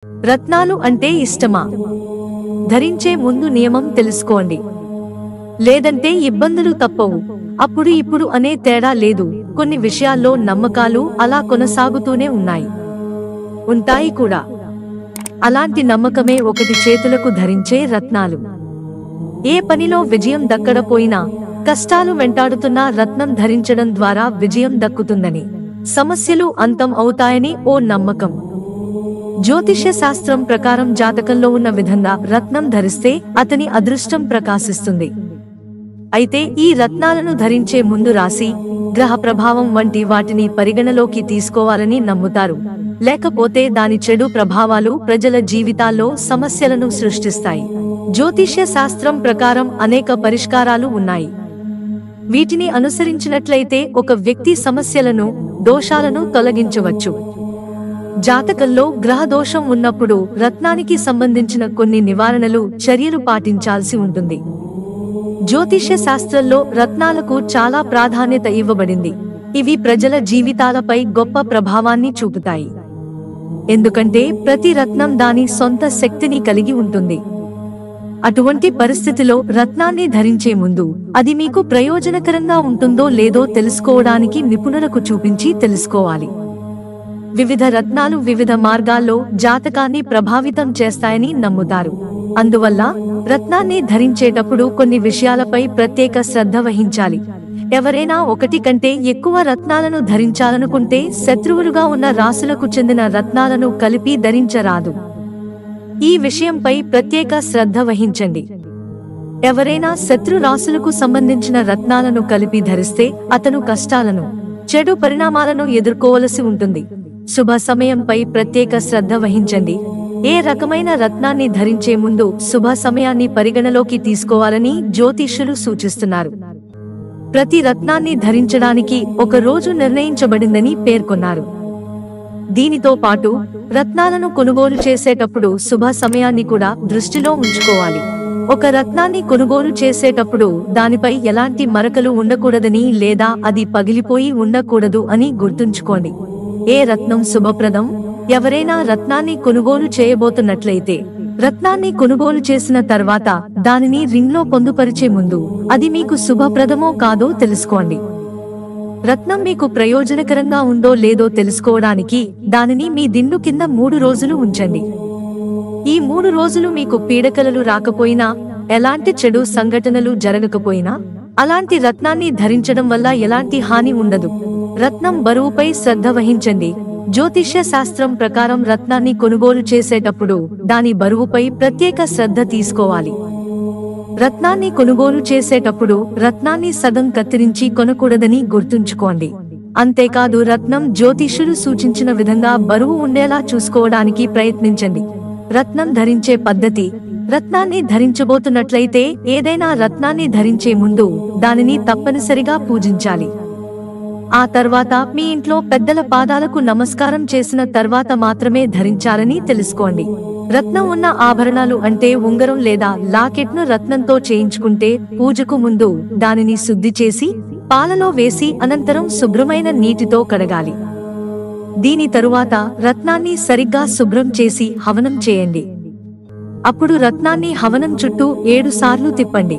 రత్నాలు అంటే ఇష్టమా? ధరించే ముందు నియమం తెలుసుకోండి. లేదంటే ఇబ్బందులు తప్పవు. అప్పుడు ఇప్పుడు అనే తేడా లేదు. కొన్ని విషయాల్లో నమ్మకాలు అలా కొనసాగుతూనే ఉంటాయి కూడా. అలాంటి నమ్మకమే ఒకటి చేతులకు ధరించే రత్నాలు. ఏ పనిలో విజయం దక్కడపోయినా, కష్టాలు వెంటాడుతున్నా రత్నం ధరించడం ద్వారా విజయం దక్కుతుందని, సమస్యలు అంతం అవుతాయని ఓ నమ్మకం. జ్యోతిష్య శాస్త్రం ప్రకారం జాతకంలో ఉన్న విధంగా రత్నం ధరిస్తే అతని అదృష్టం ప్రకాశిస్తుంది. అయితే ఈ రత్నాలను ధరించే ముందు రాశి, గ్రహ ప్రభావం వంటి వాటిని పరిగణలోకి తీసుకోవాలని నమ్ముతారు. లేకపోతే దాని చెడు ప్రభావాలు ప్రజల జీవితాల్లో సమస్యలను సృష్టిస్తాయి. జ్యోతిష్య శాస్త్రం ప్రకారం అనేక పరిష్కారాలు ఉన్నాయి. వీటిని అనుసరించినట్లయితే ఒక వ్యక్తి సమస్యలను, దోషాలను తొలగించవచ్చు. జాతకంలో గ్రహ దోషం ఉన్నప్పుడు రత్నానికి సంబంధించిన కొన్ని నివారణలు, చర్యలు పాటించాల్సి ఉంటుంది. జ్యోతిష్య శాస్త్రంలో రత్నాలకు చాలా ప్రాధాన్యత ఇవ్వబడింది. ఇవి ప్రజల జీవితాలపై గొప్ప ప్రభావాన్ని చూపుతాయి. ఎందుకంటే ప్రతి రత్నం దాని సొంత శక్తిని కలిగి ఉంటుంది. అటువంటి పరిస్థితిలో రత్నాన్ని ధరించే ముందు అది మీకు ప్రయోజనకరంగా ఉంటుందో లేదో తెలుసుకోవడానికి నిపుణులకు చూపించి తెలుసుకోవాలి. వివిధ రత్నాలు వివిధ మార్గాల్లో జాతకాన్ని ప్రభావితం చేస్తాయని నమ్ముతారు. అందువల్ల రత్నాన్ని ధరించేటప్పుడు కొన్ని విషయాలపై ప్రత్యేక శ్రద్ధ వహించాలి. ఎవరైనా ఒకటి కంటే ఎక్కువ రత్నాలను ధరించాలనుకుంటే శత్రువులుగా ఉన్న రాశులకు చెందిన రత్నాలను కలిపి ధరించరాదు. ఈ విషయంపై ప్రత్యేక శ్రద్ధ వహించండి. ఎవరైనా శత్రు రాశులకు సంబంధించిన రత్నాలను కలిపి ధరిస్తే అతను కష్టాలను, చెడు పరిణామాలను ఎదుర్కోవలసి ఉంటుంది. శుభ సమయంపై ప్రత్యేక శ్రద్ధ వహించండి. ఏ రకమైన రత్నాన్ని ధరించే ముందు శుభ సమయాన్ని పరిగణలోకి తీసుకోవాలని జ్యోతిష్యులు సూచిస్తున్నారు. ప్రతి రత్నాన్ని ధరించడానికి ఒక రోజు నిర్ణయించబడిందని పేర్కొన్నారు. దీనితో పాటు రత్నాలను కొనుగోలు చేసేటప్పుడు శుభ సమయాన్ని కూడా దృష్టిలో ఉంచుకోవాలి. ఒక రత్నాన్ని కొనుగోలు చేసేటప్పుడు దానిపై ఎలాంటి మరకలు ఉండకూడదని లేదా అది పగిలిపోయి ఉండకూడదు అని గుర్తుంచుకోండి. ఏ రత్నం శుభప్రదం? ఎవరైనా రత్నాన్ని కొనుగోలు చేయబోతున్నట్లయితే రత్నాన్ని కొనుగోలు చేసిన తర్వాత దానిని రింగ్లో పొందుపరిచే ముందు అది మీకు శుభప్రదమో కాదో తెలుసుకోండి. రత్నం మీకు ప్రయోజనకరంగా ఉందో లేదో తెలుసుకోవడానికి దానిని మీ దిండు కింద 3 రోజులు ఉంచండి. ఈ 3 రోజులు మీకు పీడకలలు రాకపోయినా, ఎలాంటి చెడు సంఘటనలు జరగకపోయినా అలాంటి రత్నాన్ని ధరించడం వల్ల ఎలాంటి హాని ఉండదు. రత్నం బరువుపై శ్రద్ధ వహించండి. జ్యోతిష్య శాస్త్రం ప్రకారం రత్నాన్ని కొనుగోలు చేసేటప్పుడు దాని బరువుపై ప్రత్యేక శ్రద్ధ తీసుకోవాలి. రత్నాన్ని కొనుగోలు చేసేటప్పుడు రత్నాన్ని సగం కత్తిరించి కొనకూడదని గుర్తుంచుకోండి. అంతేకాదు రత్నం జ్యోతిష్యులు సూచించిన విధంగా బరువు ఉండేలా చూసుకోవడానికి ప్రయత్నించండి. రత్నం ధరించే పద్ధతి: రత్నాన్ని ధరించబోతున్నట్లయితే ఏదైనా రత్నాన్ని ధరించే ముందు దానిని తప్పనిసరిగా పూజించాలి. ఆ తర్వాత మీ ఇంట్లో పెద్దల పాదాలకు నమస్కారం చేసిన తర్వాత మాత్రమే ధరించాలని తెలుసుకోండి. రత్నం ఉన్న ఆభరణాలు అంటే ఉంగరం లేదా లాకెట్ను రత్నంతో చేయించుకుంటే పూజకు ముందు దానిని శుద్ధి చేసి పాలలో వేసి అనంతరం శుభ్రమైన నీటితో కడగాలి. దీని తరువాత రత్నాన్ని సరిగ్గా శుభ్రం చేసి హవనం చేయండి. అప్పుడు రత్నాన్ని హవనం చుట్టూ 7 సార్లు తిప్పండి.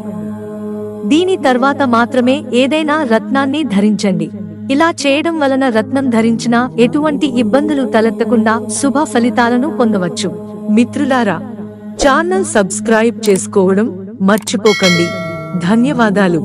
దీని తర్వాత మాత్రమే ఏదైనా రత్నాన్ని ధరించండి. ఇలా చేయడం వలన రత్నం ధరించినా ఎటువంటి ఇబ్బందులు తలెత్తకుండా శుభ ఫలితాలను పొందవచ్చు. మిత్రులారా, ఛానల్ సబ్స్క్రైబ్ చేసుకోవడం మర్చిపోకండి. ధన్యవాదాలు.